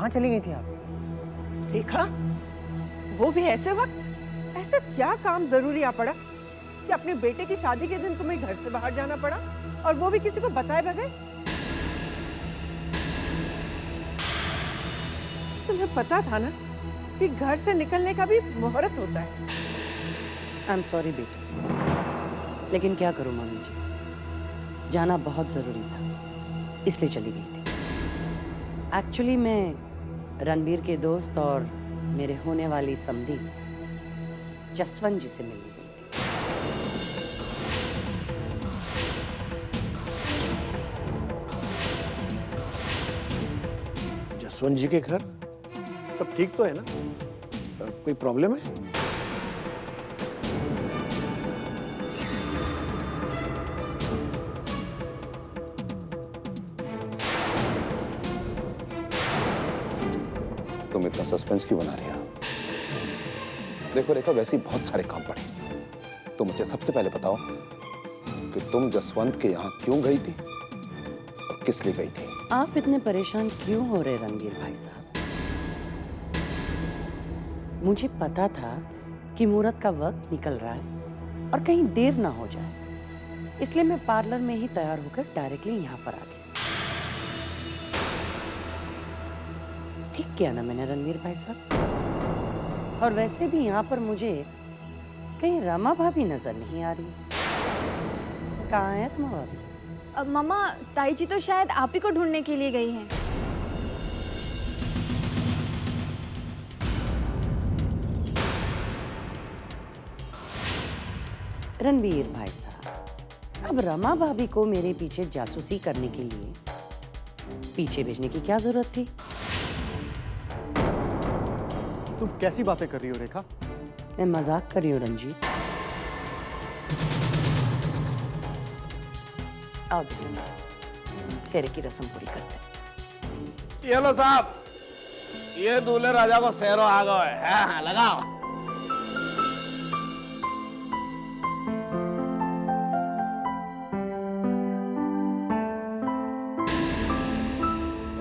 कहाँ चली गई थी आप? रेखा, वो भी ऐसे वक्त? ऐसे क्या काम जरूरी आ पड़ा कि अपने बेटे की शादी के दिन तुम्हें घर से बाहर जाना पड़ा, और वो भी किसी को बताए बगैर? तुम्हें पता था ना कि घर से निकलने का भी मुहूर्त होता है। आई एम सॉरी बेटा, लेकिन क्या करूं मम्मी जी, जाना बहुत जरूरी था, इसलिए चली गई थी। एक्चुअली मैं रणबीर के दोस्त और मेरे होने वाली समधी जसवंत जी से मिलने गई थी। जसवंत जी के घर? सब ठीक तो है ना? कोई प्रॉब्लम है? तुम इतना सस्पेंस क्यों बना रही हो? देखो रेखा, वैसे ही बहुत सारे काम पड़े। तो मुझे सबसे पहले बताओ कि तुम जसवंत के यहाँ क्यों गई थी और किस लिए गई थी? आप इतने परेशान क्यों हो रहे रणबीर भाई साहब? मुझे पता था कि मुहूर्त का वक्त निकल रहा है और कहीं देर ना हो जाए, इसलिए मैं पार्लर में ही तैयार होकर डायरेक्टली यहाँ पर आ गई। ठीक किया ना मैंने रणबीर भाई साहब? और वैसे भी यहाँ पर मुझे कहीं रमा भाभी नजर नहीं आ रही। कहाँ है रमा भाभी? मम्मा, ताई जी तो शायद आप ही को ढूंढने के लिए गई हैं। रणबीर भाई साहब, अब रमा भाभी को मेरे पीछे जासूसी करने के लिए पीछे भेजने की क्या जरूरत थी? तुम कैसी बातें कर रही हो रेखा? मैं मजाक कर रही हूँ रंजीत। आओ सेरे की रस्म पूरी करते हैं। ये लो साहब, ये दूल्हे राजा को सेरो आ गए है। हाँ, लगाओ।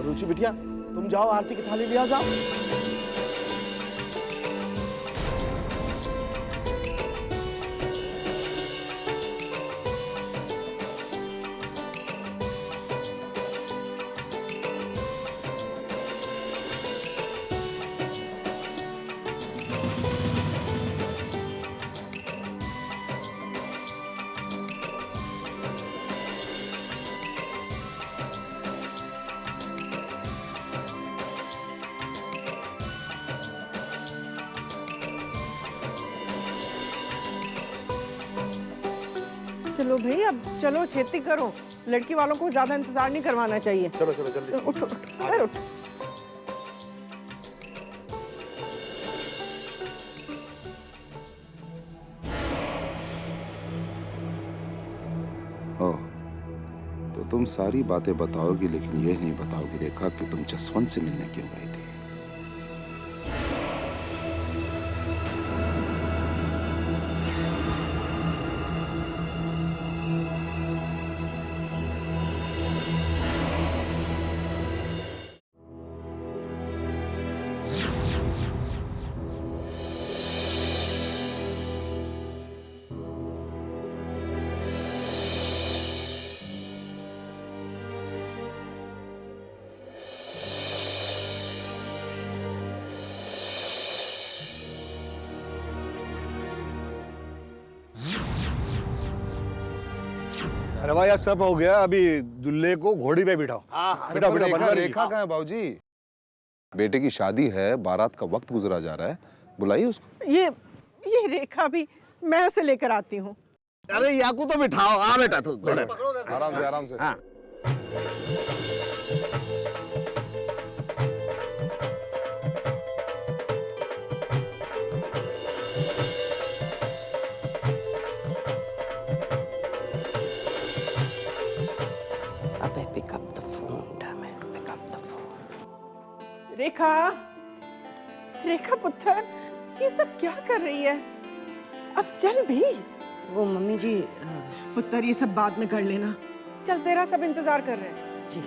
रुचि बिटिया, तुम जाओ आरती की थाली ले आओ, जाओ। चलो भाई, अब चलो, खेती करो। लड़की वालों को ज्यादा इंतजार नहीं करवाना चाहिए। चलो चलो जल्दी। उठो उठो, अरे उठो। ओह, तो तुम सारी बातें बताओगी, लेकिन ये नहीं बताओगी रेखा कि तुम जसवंत से मिलने क्यों गई थी। अरे भाई, अब सब हो गया। अभी दूल्हे को घोड़ी पे बिठाओ। बिठाओ बिठाओ। रेखा, रेखा कहाँ है बाबूजी? बेटे की शादी है, बारात का वक्त गुजरा जा रहा है, बुलाइए उसको। ये रेखा भी, मैं उसे लेकर आती हूँ। अरे याकू तो बिठाओ। आ बेटा, तू आराम से आराम से। हाँ। अबे pick up the phone, damn it, pick up the phone. Rekha, Rekha पुत्र, ये सब क्या कर रही है? अब चल भी। वो मम्मी जी पुत्र, ये सब बाद में कर लेना। चल, तेरा सब इंतजार कर रहे हैं। जी।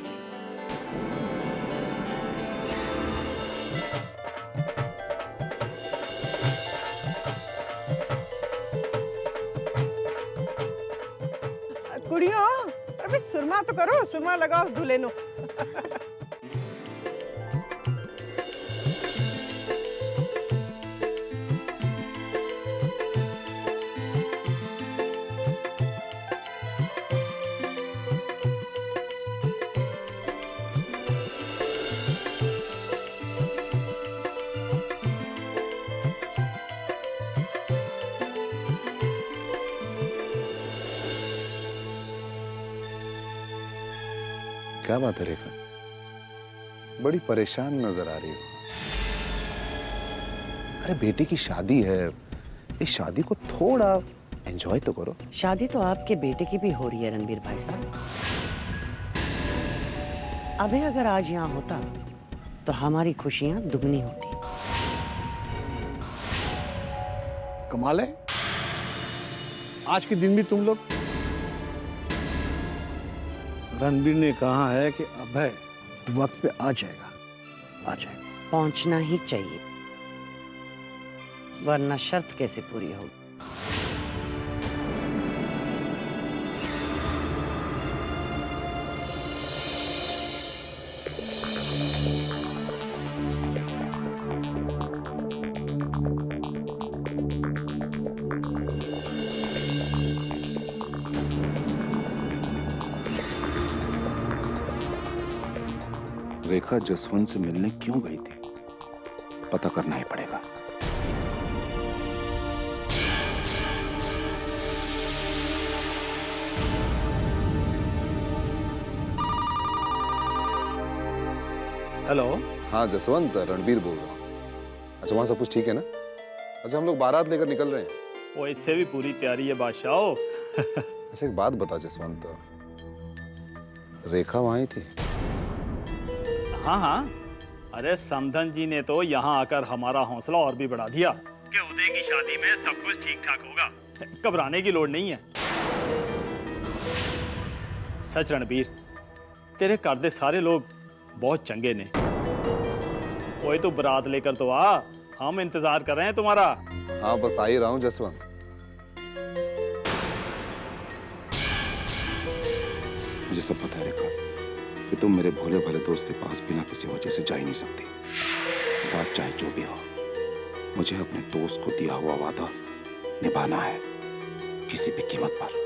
कुड़ियों, अरे सुरमा तो करो, सुरमा लगाओ दूल्हे नो। क्या बात है रेखा, बड़ी परेशान नजर आ रही हो। अरे बेटी की शादी है, इस शादी को थोड़ा एंजॉय तो करो। शादी तो आपके बेटे की भी हो रही है रणबीर भाई साहब। अबे अगर आज यहाँ होता तो हमारी खुशियां दुगनी होती। कमाल है, आज के दिन भी तुम लोग। रणबीर ने कहा है कि अभय वक्त पे आ जाएगा, आ जाएगा। पहुंचना ही चाहिए, वरना शर्त कैसे पूरी होगी। रेखा जसवंत से मिलने क्यों गई थी, पता करना ही पड़ेगा। हेलो। हाँ जसवंत, रणबीर बोल रहा हूँ। अच्छा वहां सब कुछ ठीक है ना? अच्छा हम लोग बारात लेकर निकल रहे हैं। वो इतने भी पूरी तैयारी है बादशाह। अच्छा एक बात बता जसवंत, रेखा वहां ही थी? हाँ हाँ, अरे समधन जी ने तो यहाँ आकर हमारा हौसला और भी बढ़ा दिया कि उदय की शादी में सब कुछ ठीक ठाक होगा, घबराने की लोड़ नहीं है। सच रणबीर, तेरे घर दे सारे लोग बहुत चंगे ने। कोई तो बारात लेकर तो आ, हम इंतजार कर रहे हैं तुम्हारा। हाँ बस आ ही रहा हूँ जसवंत। मुझे सब पता है रेखा कि तुम मेरे भोले भाले दोस्त के पास बिना किसी वजह से जा ही नहीं सकती। बात चाहे जो भी हो, मुझे अपने दोस्त को दिया हुआ वादा निभाना है, किसी भी कीमत पर।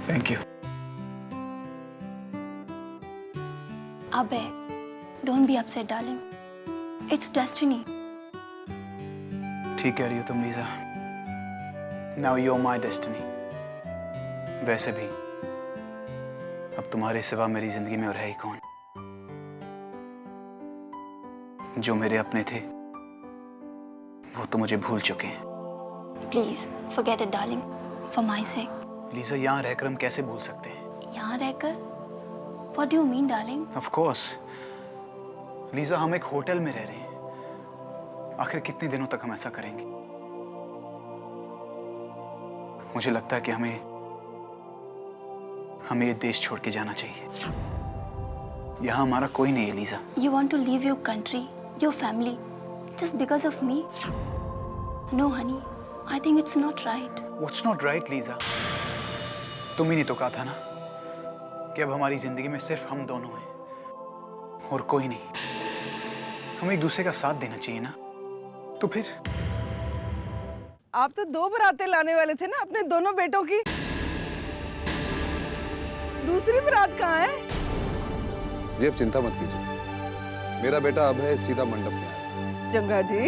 Thank you. Abhay, don't be upset, darling. It's destiny. ठीक कह रही हो तुम Lisa. Now you're my destiny. वैसे भी अब तुम्हारे सिवा मेरी जिंदगी में और है ही कौन? जो मेरे अपने थे वो तो मुझे भूल चुके हैं। Please, forget it, darling. For my sake. Lisa यहाँ रहकर हम कैसे भूल सकते हैं? यहाँ रहकर? What do you mean, darling? Of course. Lisa हम एक होटल में रह रहे हैं। आखिर कितने दिनों तक हम ऐसा करेंगे? मुझे लगता है कि हमें ये देश छोड़ के जाना चाहिए। यहाँ हमारा कोई नहीं है Lisa. You want to leave your country, your family, just because of me? No, honey. I think it's not right. What's not right, Lisa? तुम ही ने तो कहा था ना कि अब हमारी जिंदगी में सिर्फ हम दोनों हैं और कोई नहीं। हमें एक दूसरे का साथ देना चाहिए ना। तो फिर आप तो 2 बारातें लाने वाले थे ना अपने दोनों बेटों की। दूसरी बारात कहाँ है? जी अब चिंता मत कीजिए, मेरा बेटा अब है सीधा मंडप में आया। चंगा जी।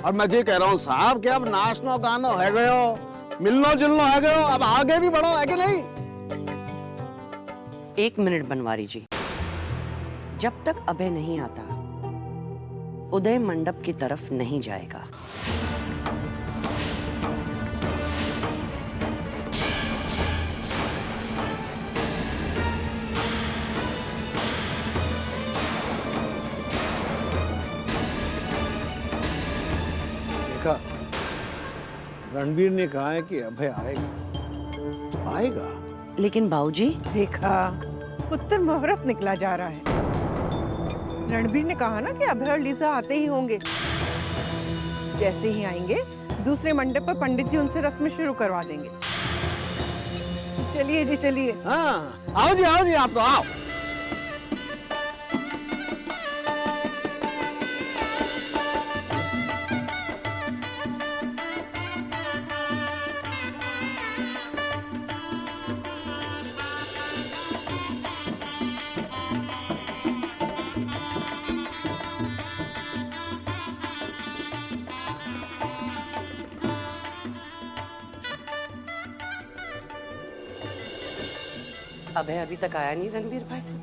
और मैं जी कह रहा हूँ साहब कि अब नाचनो गानो है गयो, मिलनो जुलनो है गयो, अब आगे भी बढ़ो, है कि नहीं? 1 मिनट बनवारी जी, जब तक अभय नहीं आता उदय मंडप की तरफ नहीं जाएगा। देखा, रणबीर ने कहा है कि अभय आएगा, तो आएगा। लेकिन बाबूजी, रेखा, उत्तर मुहूर्त निकला जा रहा है। रणबीर ने कहा ना कि अभय और लीजा आते ही होंगे। जैसे ही आएंगे दूसरे मंडप पर पंडित जी उनसे रस्म शुरू करवा देंगे। चलिए जी चलिए। हाँ आओ जी आप तो आओ। अभय अभी तक आया नहीं रणबीर भाई से।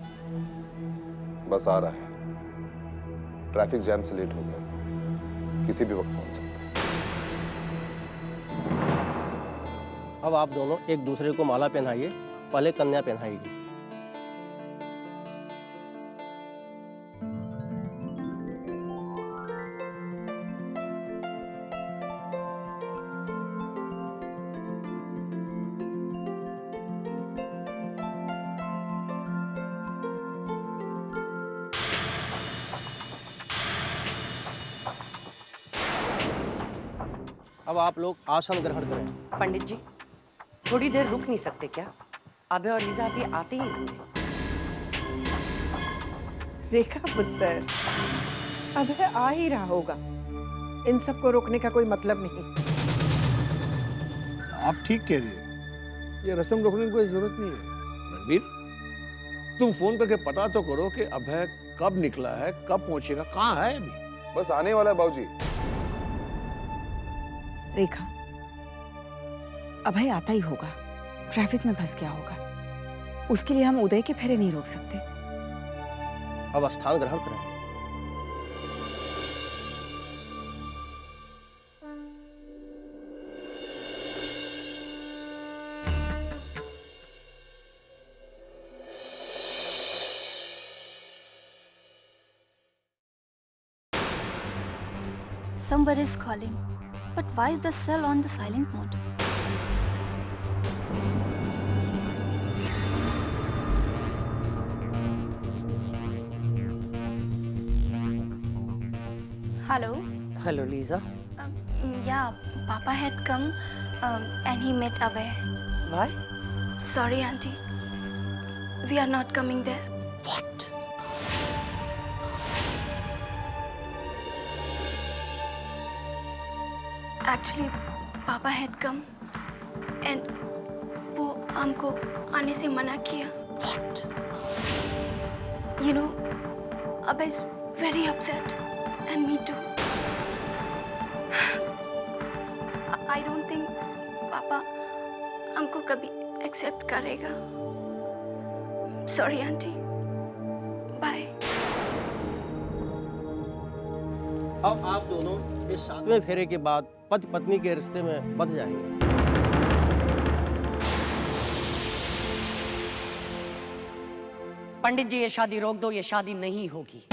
बस आ रहा है, ट्रैफिक जैम से लेट हो गया, किसी भी वक्त पहुंच सकता है। अब आप दोनों एक दूसरे को माला पहनाइए, पहले कन्या पहनाएगी। अब आप लोग आसन ग्रहण करें। पंडित जी थोड़ी देर रुक नहीं सकते क्या? अभय और लीजा अभी आते ही होंगे। रेखा पुत्र, अभय आ ही रहा होगा, इन सबको रोकने का कोई मतलब नहीं। आप ठीक कह रही हो, ये रस्म रोकने की कोई जरूरत नहीं है। रणबीर तुम फोन करके पता तो करो कि अभय कब निकला है, कब पहुंचेगा, कहाँ है अभी। बस आने वाला है बाबूजी। रेखा, अभय आता ही होगा, ट्रैफिक में फंस गया होगा, उसके लिए हम उदय के फेरे नहीं रोक सकते। अब स्थान ग्रहण करें। Somebody is calling. But why is the cell on the silent mode? Hello. Hello Lisa. Yeah, Papa had come and he met Abhay. Why? Sorry, Auntie. We are not coming there. What? Actually, Papa had come and वो हमको आने से मना किया. What? You know, Abhay is very upset and me too. I don't think Papa हमको कभी accept करेगा. Sorry, Auntie. Bye. अब आप दोनों इस 7वें फेरे के बाद पति पत्नी के रिश्ते में बंध जाएंगे। पंडित जी ये शादी रोक दो, ये शादी नहीं होगी।